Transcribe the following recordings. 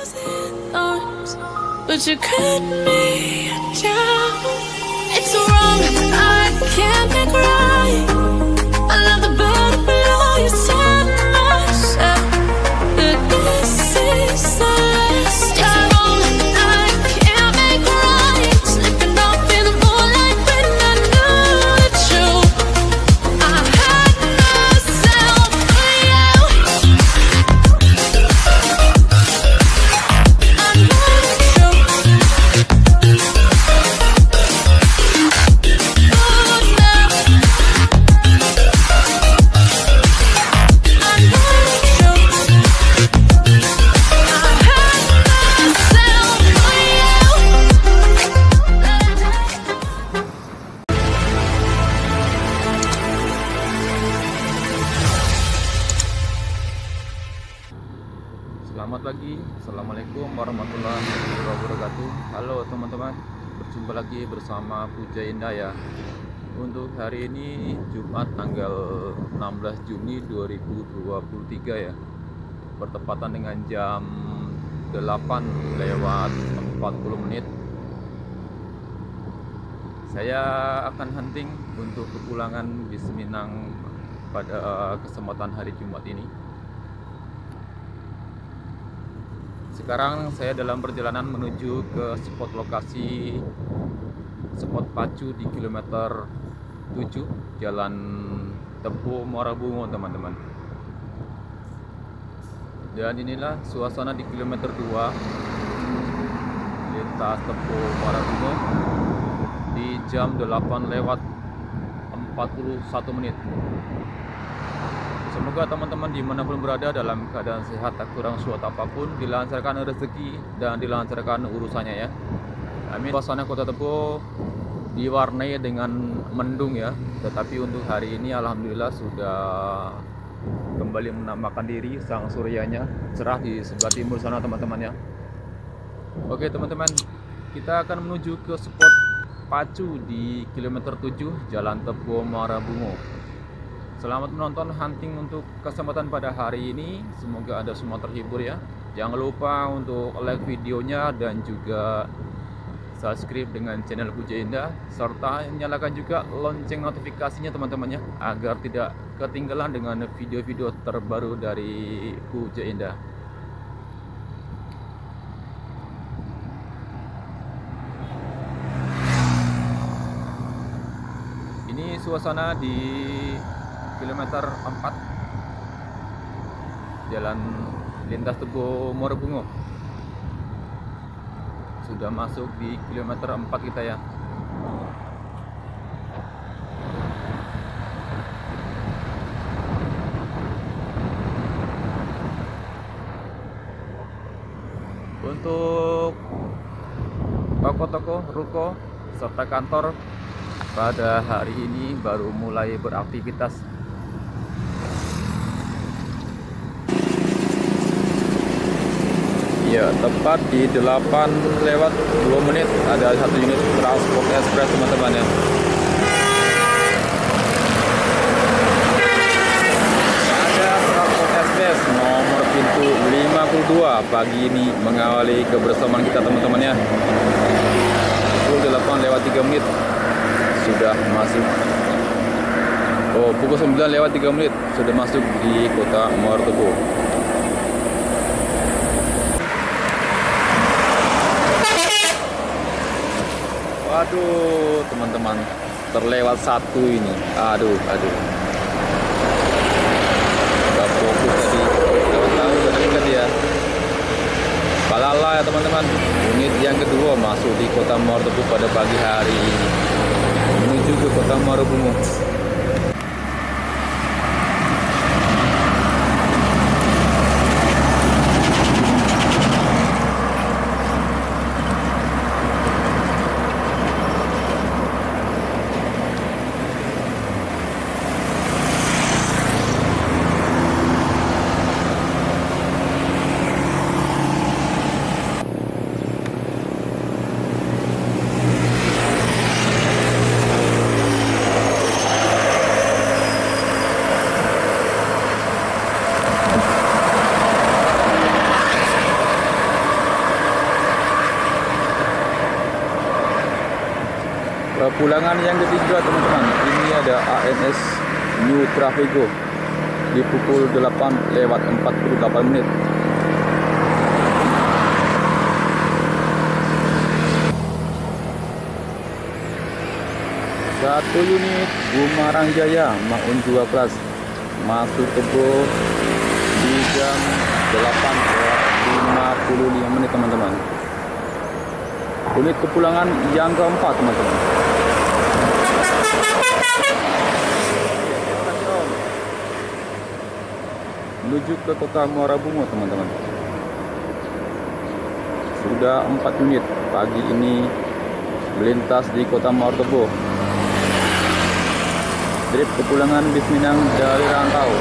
thousand arms, but you cut me down. It's wrong, I can't make right. I love the bird below you, said myself that this is the last time. It's wrong, I can't make right. Slipping off in the moonlight when I knew the truth. I had myself for you. I know the truth. Selamat pagi, assalamualaikum warahmatullahi wabarakatuh. Halo teman-teman, berjumpa lagi bersama Puja Indah ya. Untuk hari ini Jumat tanggal 16 Juni 2023 ya, bertepatan dengan jam 8:40 menit. Saya akan hunting untuk kepulangan bis Minang pada kesempatan hari Jumat ini. Sekarang saya dalam perjalanan menuju ke spot lokasi, spot pacu di kilometer 7 Jalan Tepo Muara Bungo teman-teman. Dan inilah suasana di kilometer 2 lintas Tepo Muara Bungo di jam 8:41 menit. Semoga teman-teman dimanapun berada dalam keadaan sehat, tak kurang suatu apapun, dilancarkan rezeki dan dilancarkan urusannya ya. Amin. Suasana Kota Tepo diwarnai dengan mendung ya, tetapi untuk hari ini alhamdulillah sudah kembali menampakkan diri sang suryanya cerah di sebelah timur sana teman-teman ya. Oke teman-teman, kita akan menuju ke spot pacu di kilometer 7 Jalan Tepo Muara Bungo. Selamat menonton hunting untuk kesempatan pada hari ini. Semoga Anda semua terhibur ya. Jangan lupa untuk like videonya dan juga subscribe dengan channel Puja Indah, serta nyalakan juga lonceng notifikasinya teman-teman ya, agar tidak ketinggalan dengan video-video terbaru dari Puja Indah. Ini suasana di kilometer 4 Jalan lintas Tepo Muara Bungo. Sudah masuk di kilometer 4 kita ya. Untuk toko-toko, ruko, serta kantor pada hari ini baru mulai beraktivitas. Ya, tepat di 8:20 menit ada satu unit transport ekspres teman-teman ya. Ada transport ekspres nomor pintu 52 pagi ini mengawali kebersamaan kita teman-teman ya. Pukul 8:03 menit sudah masuk. Oh, pukul 9:03 menit sudah masuk di kota Muara Tepo. Waduh teman-teman, terlewat satu ini. Aduh. Gak fokus tadi. Tahu tadi kan dia. Palala ya teman-teman. Unit yang kedua masuk di kota Muara Tepo pada pagi hari ini, menuju ke kota Muara Bungo. Pulangan yang ketiga teman-teman, ini ada ANS New Traffico di pukul 8:48. Satu unit Bumarang Jaya Maun 12 masuk Tebo di jam 8:55 teman-teman. Unit kepulangan yang keempat teman-teman. Menuju ke kota Muara Bungo teman-teman. Sudah 4 unit pagi ini melintas di kota Muara Tebo. Trip kepulangan bis Minang dari Rantau.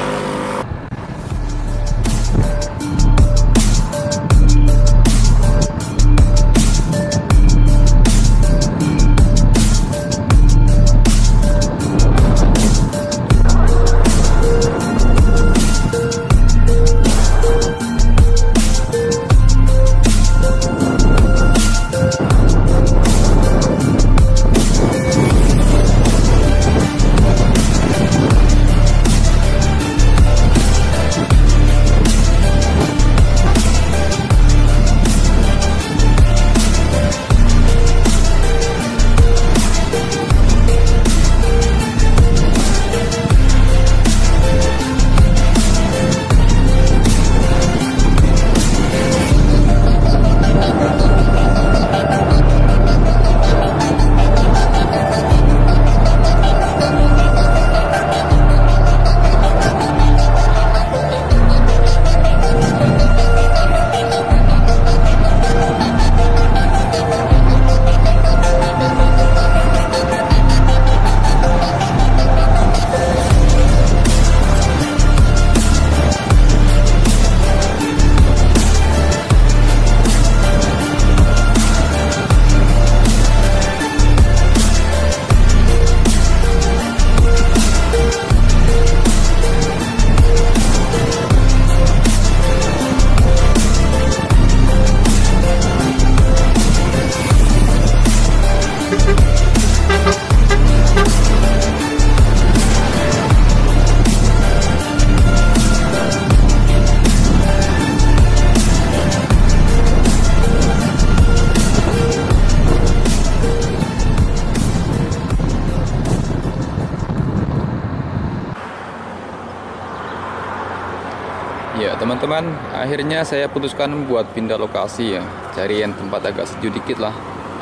Ya teman-teman, akhirnya saya putuskan buat pindah lokasi ya, cari yang tempat agak sejuk dikit lah,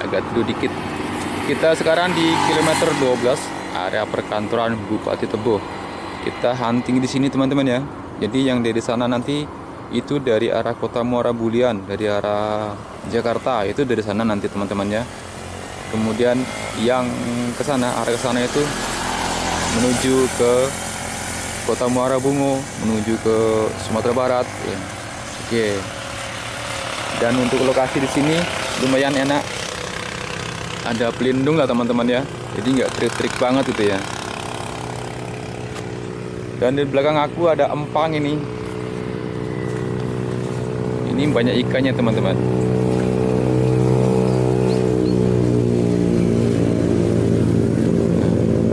agak teduh dikit. Kita sekarang di kilometer 12 area perkantoran Bupati Tebo. Kita hunting di sini teman-teman ya. Jadi yang dari sana nanti itu dari arah kota Muara Bulian, dari arah Jakarta itu dari sana nanti teman-teman ya. Kemudian yang ke sana, arah ke sana itu menuju ke kota Muara Bungo, menuju ke Sumatera Barat ya. Oke. Dan untuk lokasi di sini lumayan enak. Ada pelindung lah teman-teman ya. Jadi nggak trik-trik banget itu ya. Dan di belakang aku ada empang ini. Ini banyak ikannya teman-teman.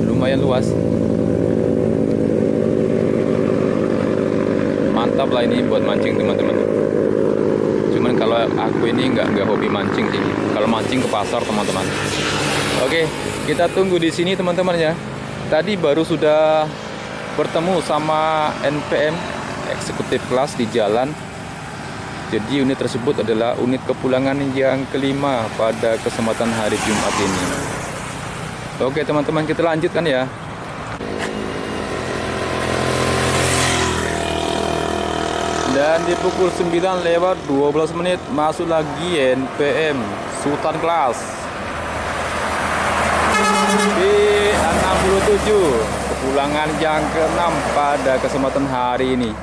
Lumayan luas. Mantap lah ini buat mancing teman-teman. Cuman kalau aku ini nggak hobi mancing sih. Kalau mancing ke pasar teman-teman. Oke, kita tunggu di sini teman-teman ya. Tadi baru sudah bertemu sama NPM eksekutif kelas di jalan. Jadi unit tersebut adalah unit kepulangan yang kelima pada kesempatan hari Jumat ini. Oke teman-teman, kita lanjutkan ya. Dan di pukul 9:12 masuk lagi NPM Sultan Kelas B67 kepulangan yang ke-6 pada kesempatan hari ini.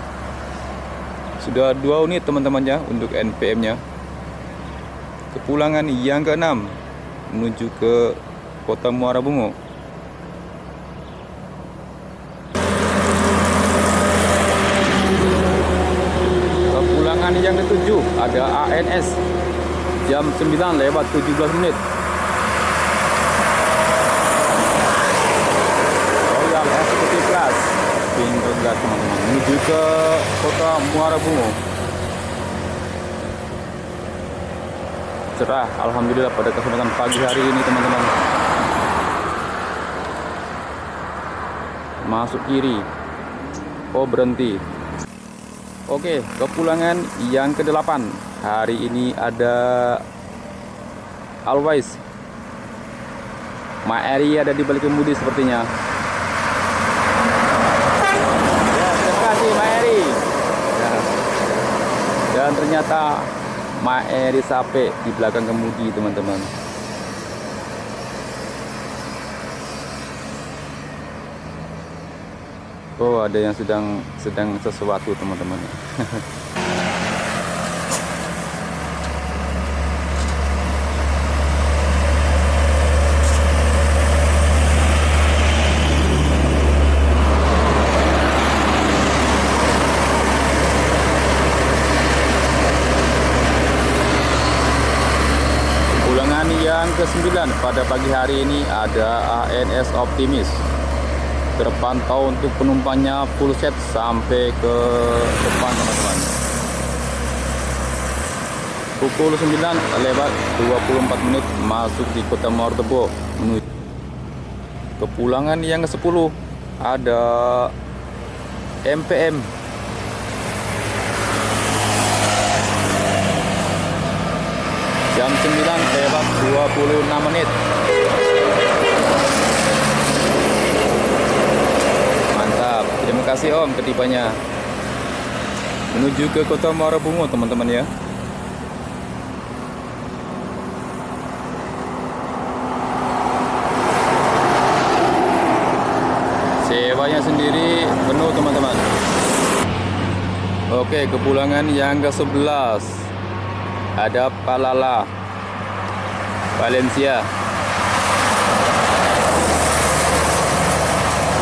Sudah 2 unit teman-teman ya untuk NPM nya. Kepulangan yang ke-6 menuju ke kota Muara Bungo. Yang ke-7 ada ANS jam 9:17. camping Renggat teman-teman, menuju ke kota Muara Bungo. Cerah, alhamdulillah pada kesempatan pagi hari ini teman-teman. Masuk kiri, oh berhenti. Oke, kepulangan yang ke-8. Hari ini ada Always. Ma Eri ada di balik kemudi sepertinya. Ya, terima kasih Ma Eri. Ya. Dan ternyata Ma Eri sampai di belakang kemudi teman-teman. Oh, ada yang sedang sesuatu teman-teman. Pulangan yang ke-9 pada pagi hari ini ada ANS Optimis. Terpantau untuk penumpangnya full set sampai ke depan teman-teman. Pukul 9:24 masuk di kota Muara Tebo. Kepulangan yang ke-10 ada MPM. Jam 9:26. Terima kasih Om ketibanya. Menuju ke kota Muara Bungo teman-teman ya. Sewanya sendiri penuh teman-teman. Oke, kepulangan yang ke-11 ada Palala Valencia.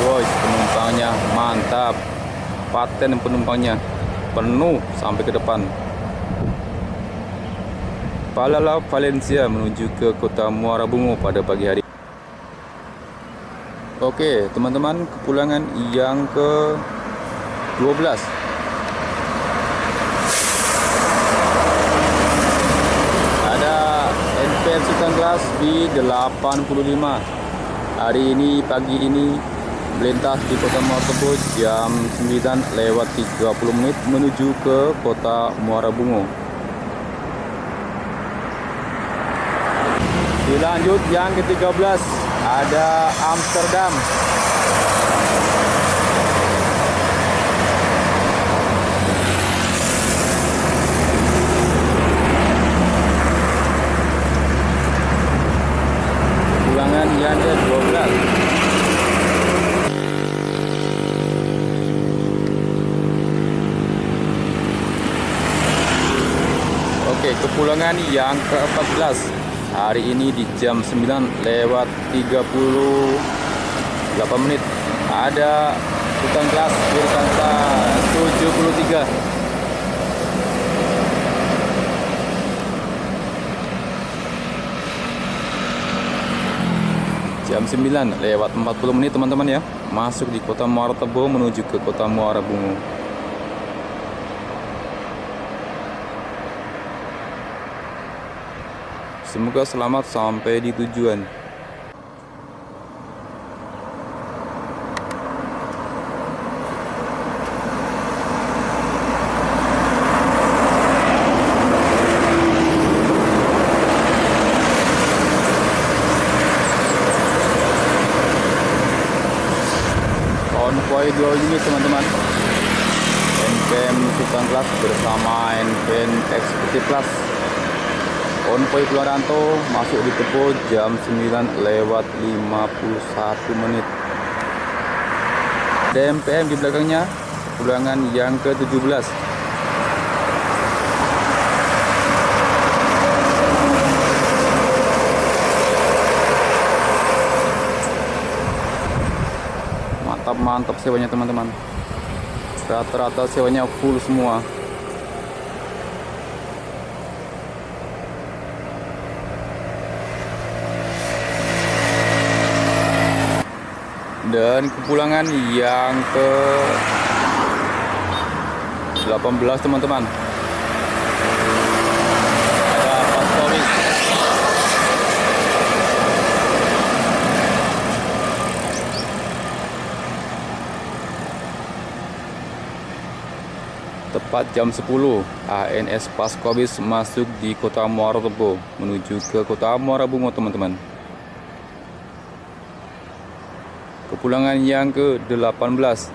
Woi, penumpangnya mantap, paten penumpangnya, penuh sampai ke depan. Palala Valencia menuju ke kota Muara Bungo pada pagi hari. Oke teman-teman, kepulangan yang ke-12 ada NPM Sultan Kelas B85. Hari ini, pagi ini melintas di kota Muara Tebo jam 9:30 menuju ke kota Muara Bungo. Dilanjut yang ke-13 ada Amsterdam. Pulangan yang ke-12 kepulangan yang ke-14 hari ini di jam 9:38 ada Sultan Kelas Wirkansa 73. Jam 9:40 teman-teman ya, masuk di kota Muara Tebo menuju ke kota Muara Bungo. Semoga selamat sampai di tujuan. Konvoi 2 unit teman-teman. NPM Sultan Kelas bersama NPM Eksekutif Kelas. Konvoi Pulau Ranto masuk di Tebo jam 9:51. DMPM di belakangnya, pulangan yang ke-17. Mantap sewanya teman-teman. Rata-rata sewanya full semua. Dan kepulangan yang ke 18 teman-teman. Ada Paskowis. Tepat jam 10, ANS Paskowis masuk di Kota Muara Tepo menuju ke Kota Muara Bungo teman-teman. Kepulangan yang ke-18